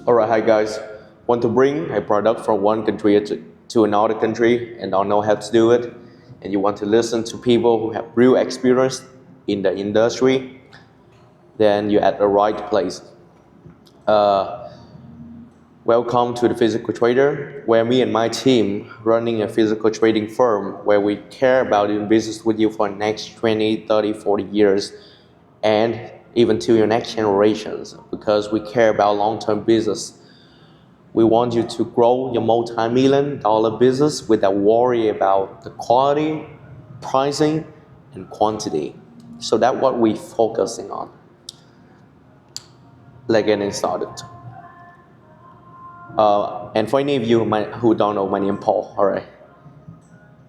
Alright, hi guys. Want to bring a product from one country to another country and don't know how to do it, and you want to listen to people who have real experience in the industry, then you're at the right place. Uh, Welcome to the Physical Trader, where me and my team running a physical trading firm where we care about doing business with you for the next 20, 30, 40 years and even to your next generations because we care about long-term business. We want you to grow your multi-million dollar business without worry about the quality, pricing, and quantity. So that's what we're focusing on. Let's get started. And for any of you who don't know, my name is Paul. All right.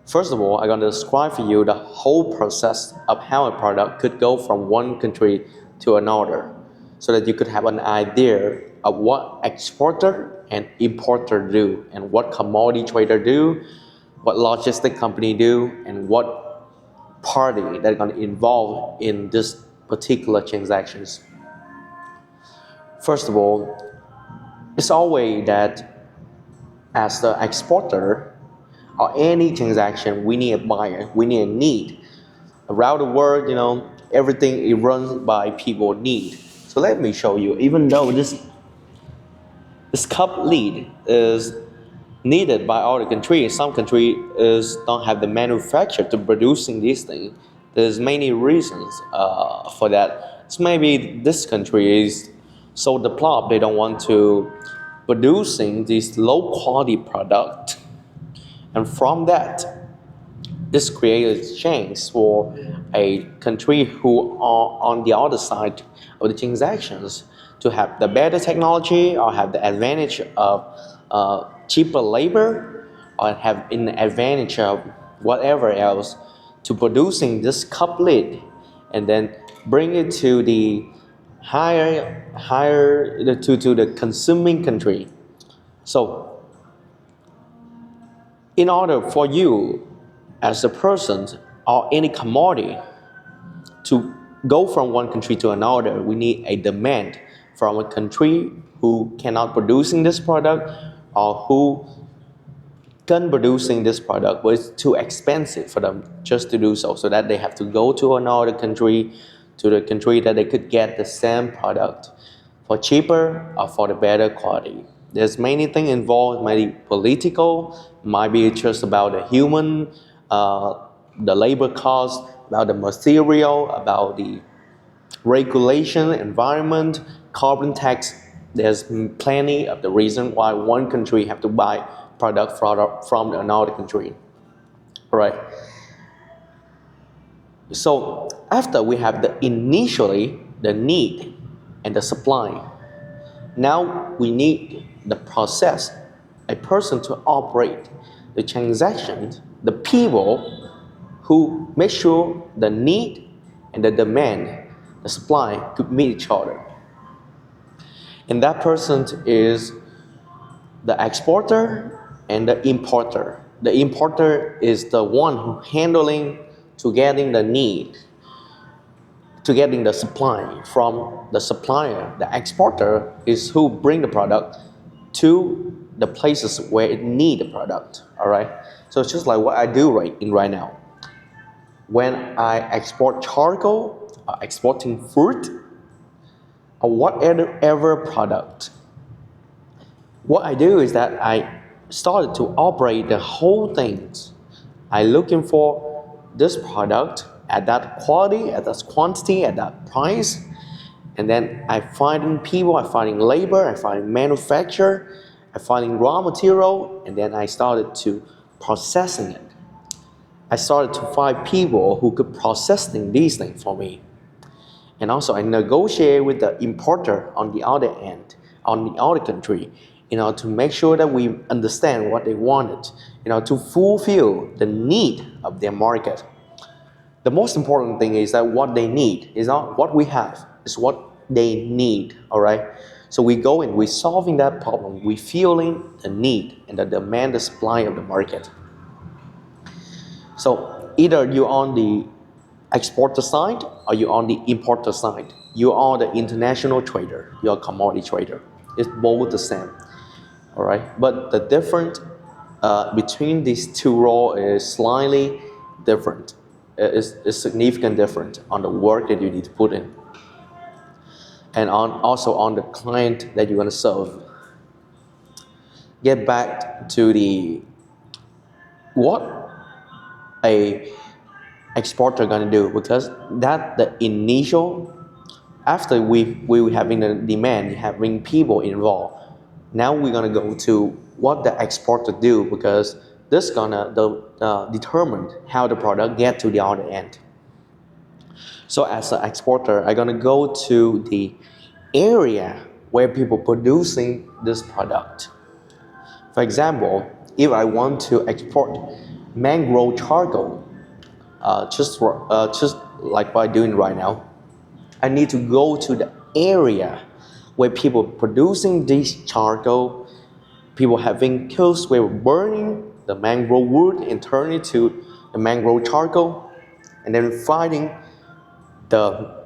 First of all, I'm going to describe for you the whole process of how a product could go from one country to another, so that you could have an idea of what exporter and importer do, and what commodity trader do, what logistic company do, and what party that's going to involve in this particular transactions. First of all, it's always that as the exporter or any transaction, we need a buyer, we need a need. Around the world, everything is run by people need. So let me show you, even though this cup lid is needed by other countries, some countries don't have the manufacturer to producing these things. There's many reasons for that. So maybe this country is so developed, they don't want to producing this low quality product, and from that, this creates a chance for a country who are on the other side of the transactions to have the better technology or have the advantage of cheaper labor or have an advantage of whatever else to producing this cup lid and then bring it to the higher to the consuming country. So in order for you as a person or any commodity to go from one country to another, we need a demand from a country who cannot producing this product or who can producing this product, but it's too expensive for them just to do so, so that they have to go to another country, to the country that they could get the same product for cheaper or for the better quality. There's many things involved, might be political, might be just about the human, the labor cost, about the material, about the regulation, environment, carbon tax. There's plenty of the reason why one country have to buy product from another country. All right. So after we have initially the need and the supply, now we need the process, a person to operate the transactions, the people who make sure the need and the demand, the supply could meet each other. And that person is the exporter and the importer. The importer is the one who handling to getting the need, to getting the supply from the supplier. The exporter is who bring the product to the places where it need the product. All right. So it's just like what I do right now. When I export charcoal, exporting fruit, or whatever product, what I do is that I started to operate the whole things. I looking for this product at that quality, at that quantity, at that price, and then I finding people, I finding labor, I finding manufacturer, I finding raw material, and then I started to processing it. I started to find people who could processing these things for me. And also I negotiate with the importer on the other end, on the other country, to make sure that we understand what they wanted, to fulfill the need of their market. The most important thing is that what they need is not what we have, it's what they need, all right? So we go in, we're solving that problem, we're feeling the need and the demand, the supply of the market. So either you're on the exporter side or you're on the importer side. You are the international trader, you're a commodity trader. It's both the same. All right, but the difference between these two roles is slightly different. It's significant different on the work that you need to put in, and also on the client that you're gonna serve. Get back to the what a exporter gonna do, because that the initial, after we having the demand, having people involved. Now we're gonna go to what the exporter do, because this gonna determine how the product get to the other end. So as an exporter, I'm gonna go to the area where people producing this product. For example, if I want to export mangrove charcoal, just like what I'm doing right now, I need to go to the area where people producing this charcoal, people having kilns where burning the mangrove wood and turn it to the mangrove charcoal, and then finding the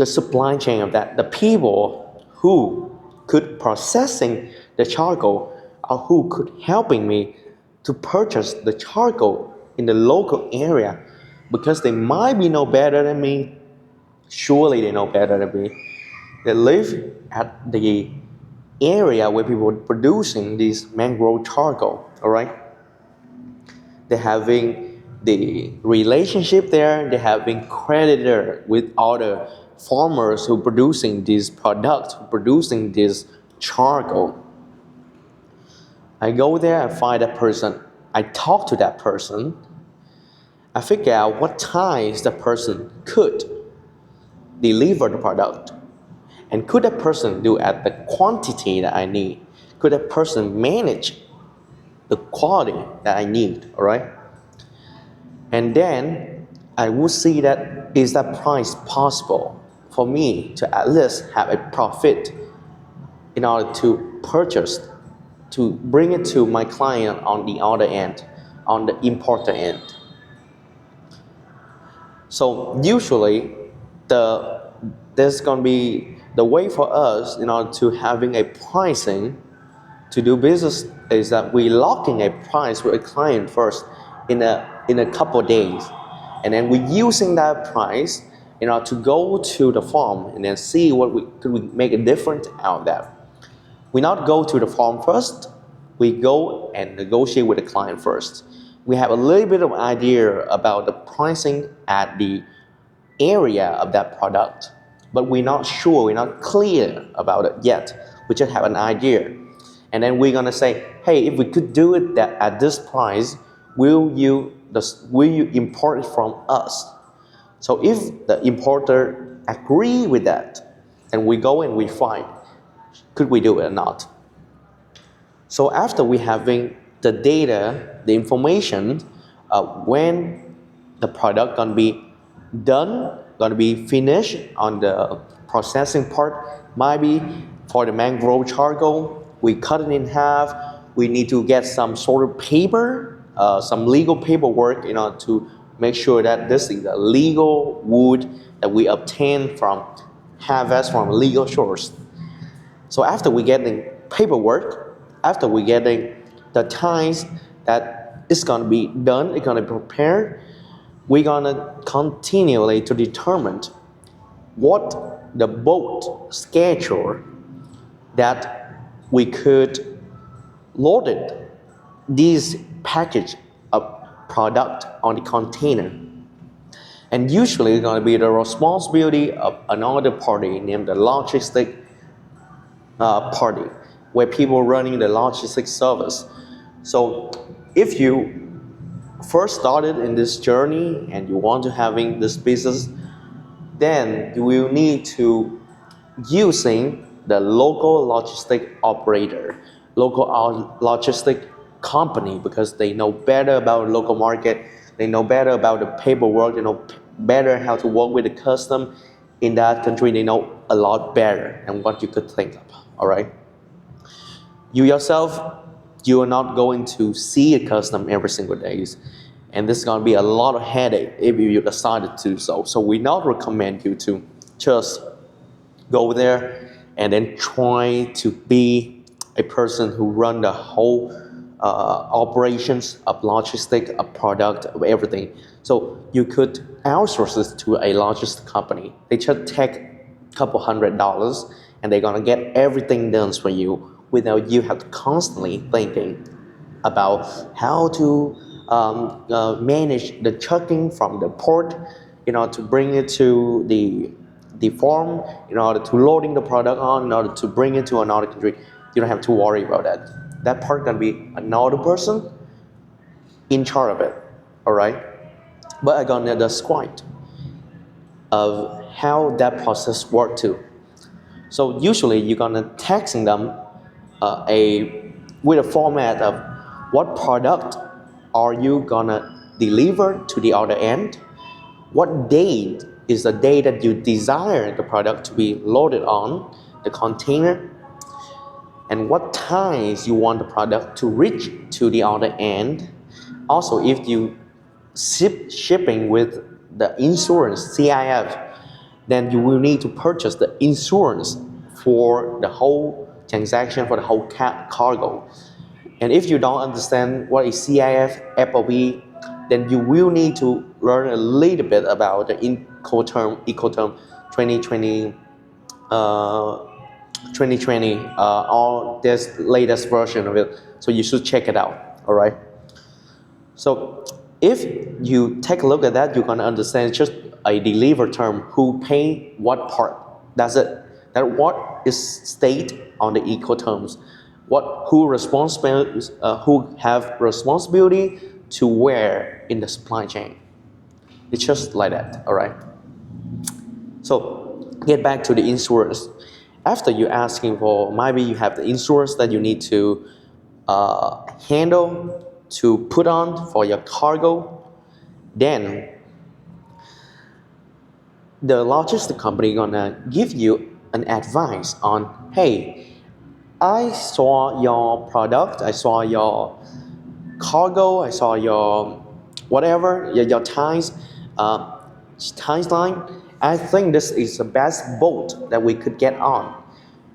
supply chain of that, the people who could processing the charcoal, or who could helping me to purchase the charcoal in the local area, because they might be no better than me. Surely they know better than me. They live at the area where people are producing this mangrove charcoal. All right, they're having the relationship there. They're having creditor with other farmers who producing these products, who producing this charcoal. I go there, I find that person, I talk to that person, I figure out what times the person could deliver the product, and could that person do at the quantity that I need, could that person manage the quality that I need. All right, and then I will see that is that price possible for me to at least have a profit in order to purchase, to bring it to my client on the other end, on the importer end. So usually there's going to be the way for us in order to having a pricing to do business is that we locking a price with a client first in a couple of days, and then we're using that price in order to go to the farm and then see what we could we make a difference out of that. We not go to the farm first, we go and negotiate with the client first. We have a little bit of idea about the pricing at the area of that product, but we're not sure, we're not clear about it yet. We just have an idea. And then we're gonna say, hey, if we could do it that at this price, will you import it from us? So if the importer agree with that, and we go and we find, could we do it or not? So after we having the data, the information, when the product gonna be done, gonna be finished on the processing part, might be for the mangrove charcoal, we cut it in half. We need to get some sort of paper, some legal paperwork, to make sure that this is a legal wood that we obtain from harvest from legal source. So after we getting paperwork, after we getting the times that it's gonna be done, it's gonna be prepared, we're gonna continually to determine what the boat schedule that we could load it, this package of product on the container. And usually it's going to be the responsibility of another party named the logistic party, where people running the logistic service. So if you first started in this journey and you want to having this business, then you will need to using the local logistic operator, local logistic company, because they know better about local market, they know better about the paperwork, they know better how to work with the custom in that country, they know a lot better than what you could think of. All right, you yourself, you are not going to see a custom every single day, and this is going to be a lot of headache if you decided to do so. So we not recommend you to just go there and then try to be a person who run the whole operations of logistics, of product, of everything. So you could outsource this to a logistic company. They just take a couple $100 and they're gonna get everything done for you without you have to constantly thinking about how to manage the trucking from the port, to bring it to the farm, in order to loading the product on, in order to bring it to another country. You don't have to worry about that. That part can be another person in charge of it, all right? But I'm gonna describe of how that process works too. So usually you're gonna texting them with a format of what product are you gonna deliver to the other end, what date is the day that you desire the product to be loaded on the container, and what times you want the product to reach to the other end. Also, if you shipping with the insurance CIF, then you will need to purchase the insurance for the whole transaction, for the whole cargo. And if you don't understand what is CIF, FOB, then you will need to learn a little bit about the Ecoterm 2020, 2020, or this latest version of it. So you should check it out, all right? So if you take a look at that, you're gonna understand just a deliver term, who pay what part. That's it. That what is stated on the Ecoterms. Who have responsibility to where in the supply chain. It's just like that, all right? So get back to the insurance. After you're asking for, maybe you have the insurance that you need to handle, to put on for your cargo, then the logistics company gonna give you an advice on, hey, I saw your product, I saw your cargo, I saw your whatever, your ties line. I think this is the best boat that we could get on.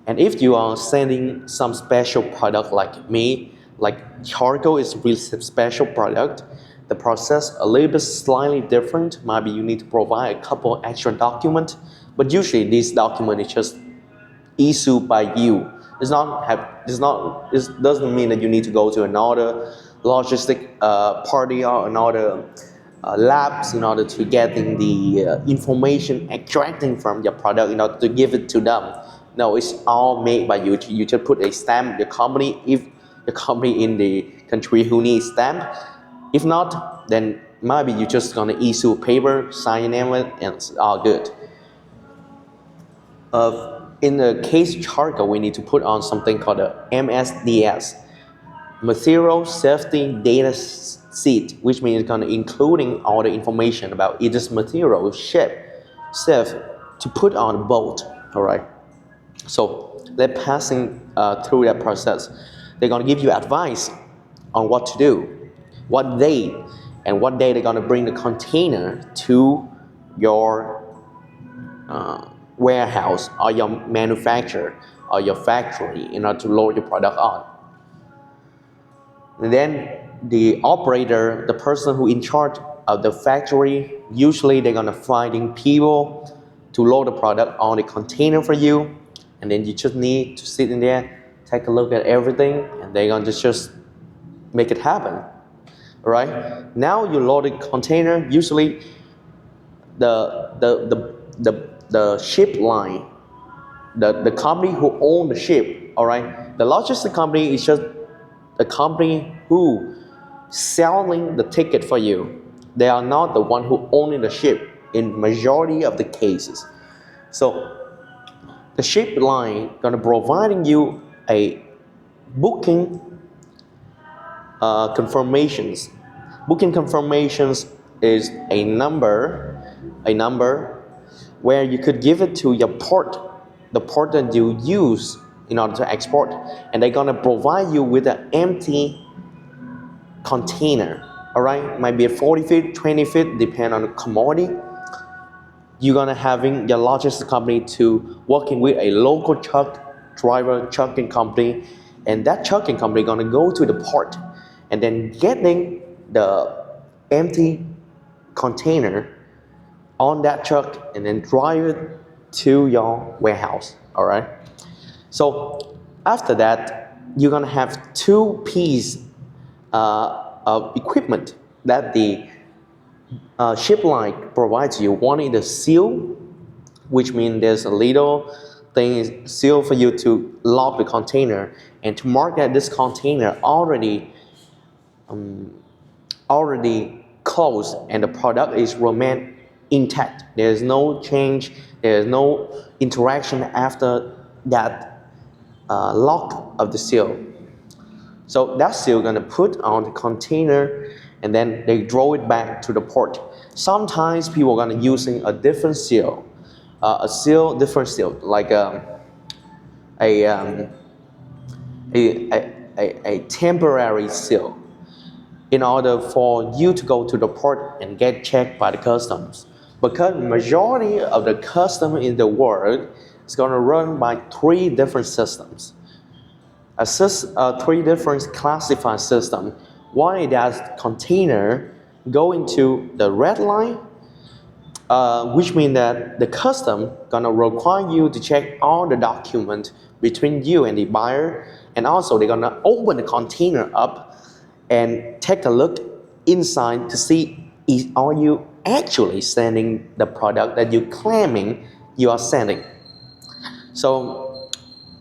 And if you are sending some special product like me, like cargo is really special product, the process a little bit slightly different. Maybe you need to provide a couple extra documents, but usually this document is just issued by you. It doesn't mean that you need to go to another logistic party or another labs in order to getting the information extracting from your product in order to give it to them. No, it's all made by you. You just put a stamp. The company, if the company in the country who needs stamp, if not, then maybe you're just gonna issue paper, sign your name it, and it's all good. In the case cargo, we need to put on something called a MSDS, Material Safety Data Sheet, which means it's gonna including all the information about each material ship, safe to put on a boat. All right. So they're passing through that process. They're gonna give you advice on what to do, what date, and what day they're gonna bring the container to your warehouse or your manufacturer or your factory in order to load your product on. And then the operator, the person who in charge of the factory, usually they're gonna finding people to load the product on the container for you, and then you just need to sit in there, take a look at everything, and they're gonna just make it happen. All right? Now you load the container. Usually the ship line, the company who own the ship, all right? The logistic company is just the company who selling the ticket for you. They are not the one who owning the ship in majority of the cases. So the ship line gonna providing you a booking confirmations. Booking confirmations is a number where you could give it to your port, the port that you use in order to export, and they're gonna provide you with an empty container. All right, might be a 40 feet, 20 feet, depend on the commodity. you're gonna having your logistics company to working with a local trucking company, and that trucking company gonna go to the port and then getting the empty container on that truck and then drive it to your warehouse. All right. So after that, you're gonna have two pieces of equipment that the ship line provides you. One is the seal, which means there's a little thing seal for you to lock the container and to mark that this container already closed and the product is remain intact. There's no change, there's no interaction after that lock of the seal. So that seal gonna put on the container and then they draw it back to the port. Sometimes people are gonna using a different seal, different seal, like a, um, a temporary seal in order for you to go to the port and get checked by the customs. Because majority of the custom in the world is gonna run by three different systems. Three different classified systems. One is that container going to the red line, which means that the custom gonna require you to check all the documents between you and the buyer, and also they're gonna open the container up and take a look inside to see are you actually sending the product that you're claiming you are sending. So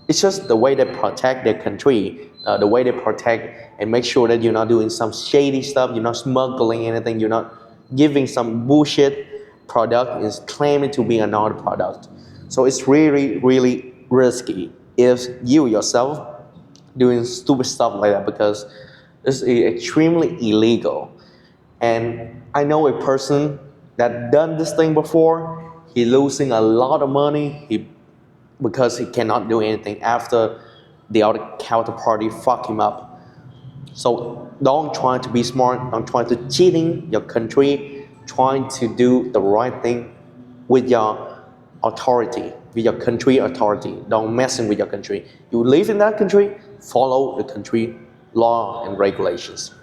it's just the way they protect their country, the way they protect and make sure that you're not doing some shady stuff, you're not smuggling anything, you're not giving some bullshit product is claiming to be another product. So it's really, really risky if you yourself doing stupid stuff like that, because it's extremely illegal. And I know a person that done this thing before. He losing a lot of money because he cannot do anything after the other counterparty fuck him up. So don't try to be smart, don't try to cheating your country, trying to do the right thing with your authority, with your country authority. Don't messing with your country. You live in that country, follow the country law and regulations.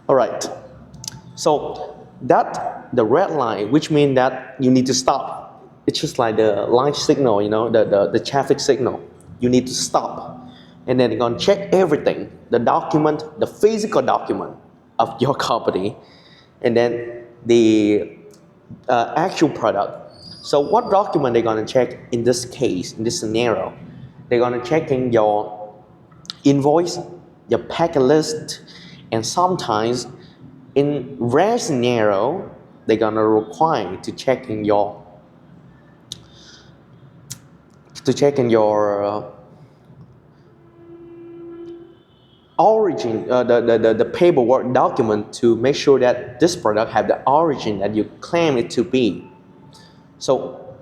All right. So that the red line, which means that you need to stop. It's just like the line signal, the traffic signal. You need to stop. And then you're gonna check everything, the document, the physical document of your company, and then the actual product. So what document they're gonna check in this case, in this scenario? They're gonna check in your invoice, your packet list, and sometimes in rare scenario, they're gonna require to check in your origin, the paperwork document to make sure that this product have the origin that you claim it to be. So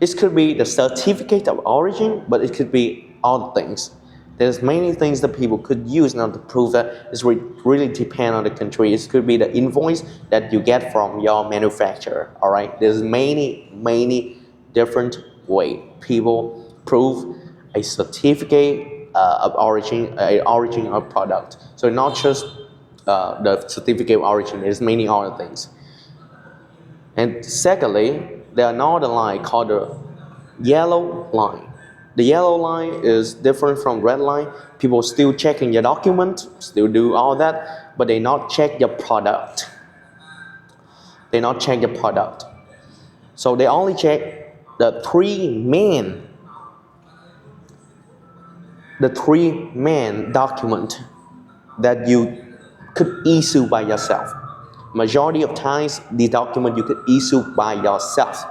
it could be the certificate of origin, but it could be other things. There's many things that people could use now to prove that it's really depend on the country. It could be the invoice that you get from your manufacturer. All right, there's many different way people prove a certificate of origin, origin of product. So not just the certificate of origin. There's many other things. And secondly, there's another line called the yellow line. The yellow line is different from red line. People still checking your document, still do all that, but they not check your product. They not check your product. So they only check the three main document that you could issue by yourself. Majority of times, the document you could issue by yourself.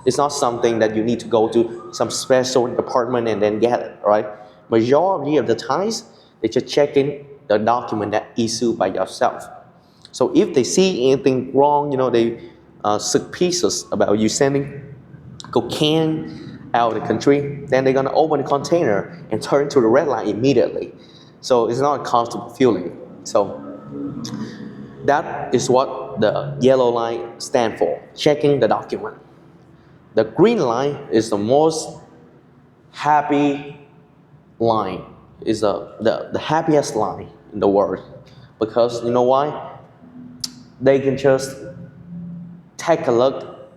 It's not something that you need to go to some special department and then get it, right? Majority of the times, they just check in the document that issued by yourself. So if they see anything wrong, they suspicious about you sending cocaine out of the country, then they're gonna open the container and turn to the red line immediately. So it's not a comfortable feeling. So that is what the yellow line stands for, checking the document. The green line is the most happy line, is the happiest line in the world, because you know why? They can just take a look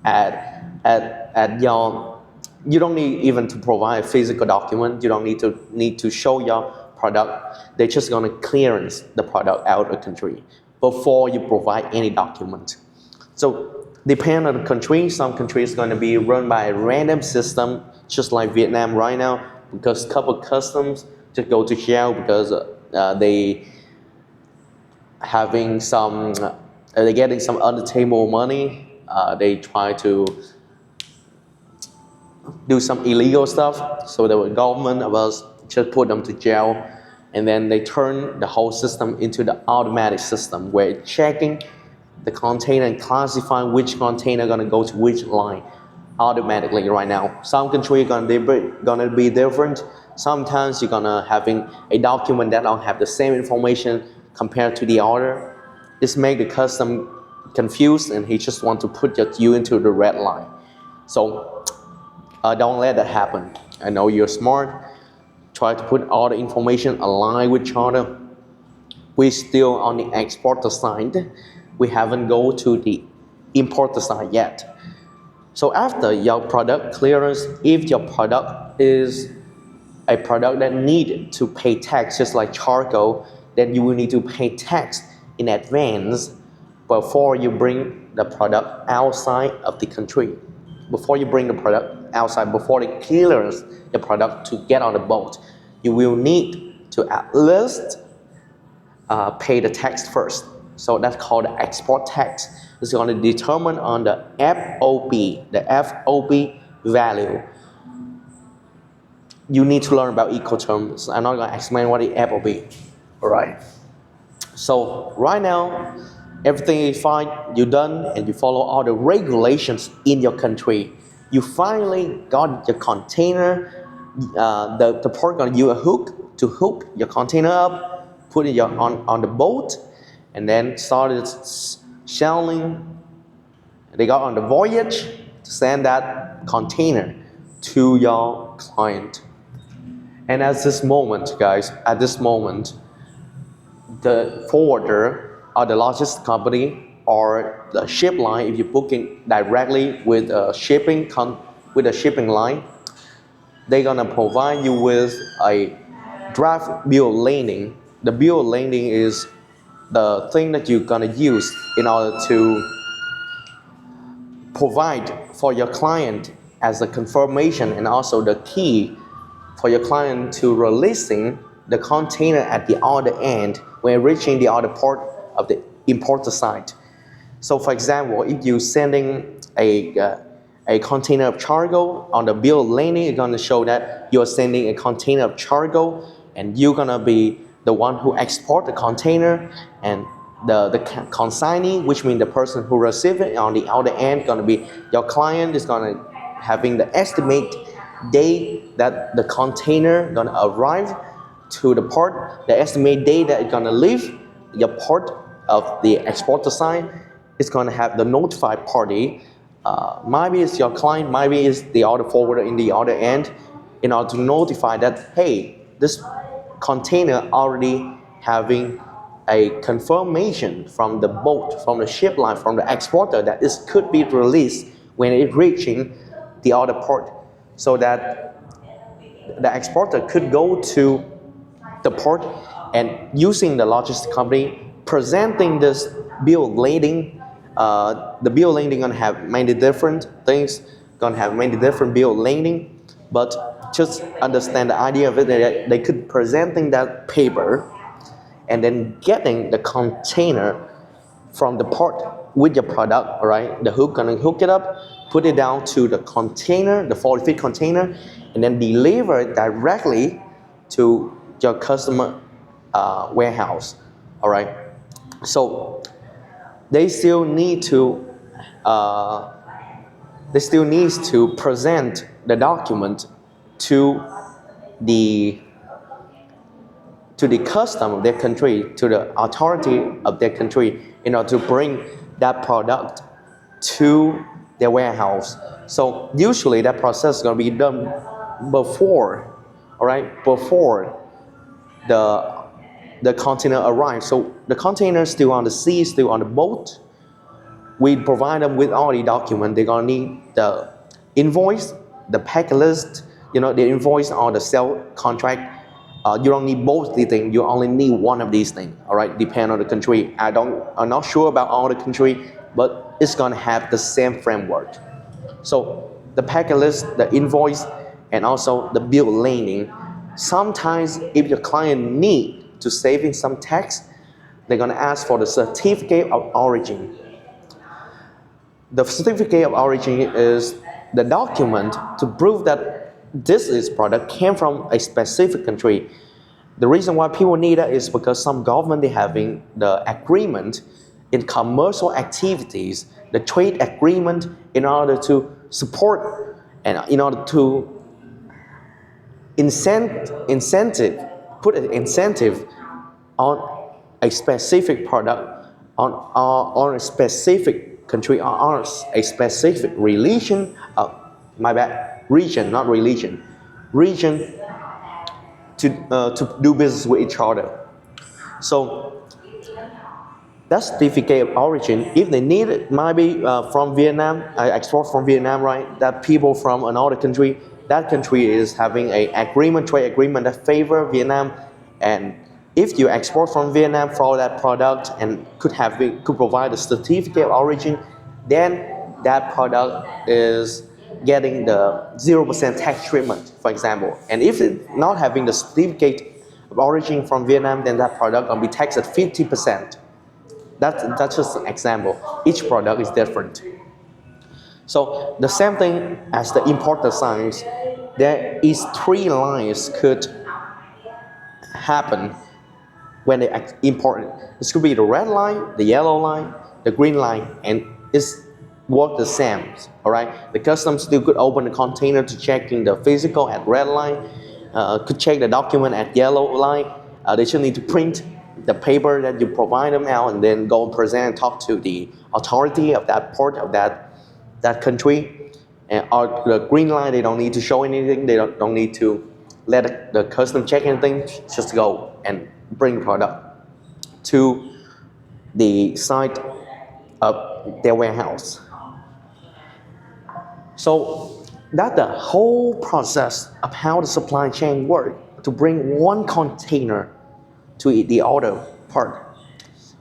at your, you don't need even to provide a physical document, you don't need to show your product. They're just going to clearance the product out of the country before you provide any document. So depending on the country, some countries going to be run by a random system, just like Vietnam right now, because couple customs just go to jail because they having some they're getting some under table money. They try to do some illegal stuff, so the government of us just put them to jail, and then they turn the whole system into the automatic system where it's checking the container and classifying which container gonna go to which line automatically right now. Some country gonna be different. Sometimes you're gonna having a document that don't have the same information compared to the other. This make the custom confused, and he just want to put you into the red line. So don't let that happen. I know you're smart. Try to put all the information aligned with each other. We're still on the exporter side. We haven't go to the importer side yet. So after your product clearance, if your product is a product that need to pay tax, just like charcoal, then you will need to pay tax in advance before you bring the product outside of the country. Before you bring the product outside, before they clearance the product to get on the boat, you will need to at least pay the tax first. So that's called the export tax. It's going to determine on the FOB, the FOB value. You need to learn about Ecoterms. I'm not going to explain what the FOB. All right. So right now, everything is fine. You're done, and you follow all the regulations in your country. You finally got your container. The port gonna use a hook to hook your container up, put it on the boat, and then started sailing. They got on the voyage to send that container to your client. And at this moment, guys, the forwarder or the logistics company or the ship line, if you're booking directly with a shipping line, they're gonna provide you with a draft bill of lading. The bill of lading is the thing that you're gonna use in order to provide for your client as a confirmation, and also the key for your client to releasing the container at the other end when reaching the other port of the importer side. So for example, if you're sending a container of cargo, on the bill of lading, it's going to show that you're sending a container of cargo, and you're going to be the one who export the container, and the consignee, which means the person who receives it on the other end, going to be your client, is going to having the estimate date that the container going to arrive to the port, the estimate date that it's going to leave your port of the exporter side. It's going to have the notified party. Maybe it's your client, maybe it's the other forwarder in the other end, in order to notify that, hey, this container already having a confirmation from the boat, from the ship line, from the exporter that this could be released when it's reaching the other port, so that the exporter could go to the port and using the logistics company presenting this bill of lading. The bill of lading gonna have many different things, gonna have many different bill of lading, but just understand the idea of it, that they could presenting that paper and then getting the container from the port with your product. All right, the hook gonna hook it up, put it down to the container, the 40-feet container, and then deliver it directly to your customer warehouse. All right, so they still need to present the document to the custom of their country, to the authority of their country, in order to bring that product to their warehouse. So usually that process is going to be done before, all right, before the the container arrives. So the container is still on the sea, still on the boat. We provide them with all the documents. They're gonna need the invoice, the pack list, the invoice or the sale contract. You don't need both the things. You only need one of these things. All right, depend on the country. I'm not sure about all the country, but it's gonna have the same framework. So the pack list, the invoice, and also the bill landing. Sometimes if your client need to save in some tax, they're gonna ask for the certificate of origin. The certificate of origin is the document to prove that this product came from a specific country. The reason why people need that is because some government they having the agreement in commercial activities, the trade agreement in order to support and in order to put an incentive on a specific product, on a specific country, or on a specific religion. My bad, region, not religion, region to do business with each other. So that certificate of origin, if they need it, might be from Vietnam, export from Vietnam, right? That people from another country, that country is having a trade agreement that favor Vietnam, and if you export from Vietnam for that product and could provide a certificate of origin, then that product is getting the 0% tax treatment, for example. And if it's not having the certificate of origin from Vietnam, then that product will be taxed at 50%. That's just an example. Each product is different. So the same thing as the importer signs, there is 3 lines could happen when they import it. This could be the red line, the yellow line, the green line, and it's work the same. All right. The customs still could open the container to checking the physical at red line, could check the document at yellow line. They should need to print the paper that you provide them out and then go and present and talk to the authority of that port of that country. And or the green line, they don't need to show anything. They don't need to let the custom check anything. Just go and bring the product to the site of their warehouse. So that's the whole process of how the supply chain works to bring one container to the other part.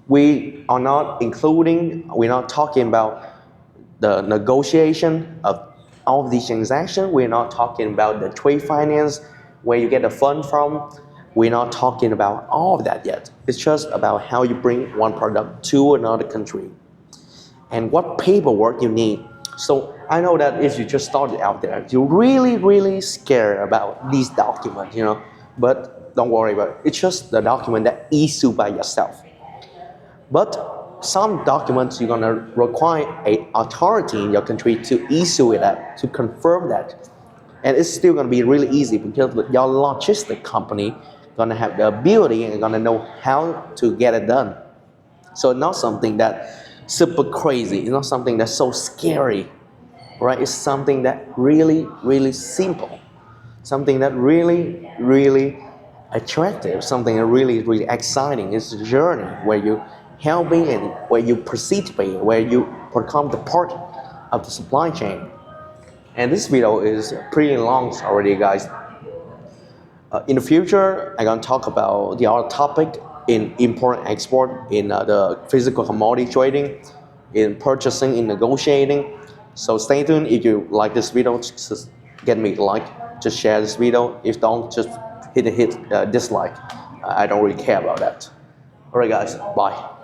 We're not talking about the negotiation of all of these transactions. We're not talking about the trade finance, where you get the fund from. We're not talking about all of that yet. It's just about how you bring one product to another country and what paperwork you need. So I know that if you just started out there, you're really, really scared about these documents, but don't worry about it. It's just the document that issued by yourself. But some documents you're gonna require an authority in your country to issue it at, to confirm that. And it's still gonna be really easy because your logistic company gonna have the ability and gonna know how to get it done. So it's not something that super crazy. It's not something that's so scary, right? It's something that really, really simple, something that really, really attractive, something that really, really exciting. It's a journey where you helping and where you participate, where you become the part of the supply chain. And this video is pretty long already, guys. In the future, I'm gonna talk about the other topic in import and export, in the physical commodity trading, in purchasing, in negotiating. So stay tuned. If you like this video, just get me a like, just share this video. If don't, just hit dislike. I don't really care about that. Alright guys, bye.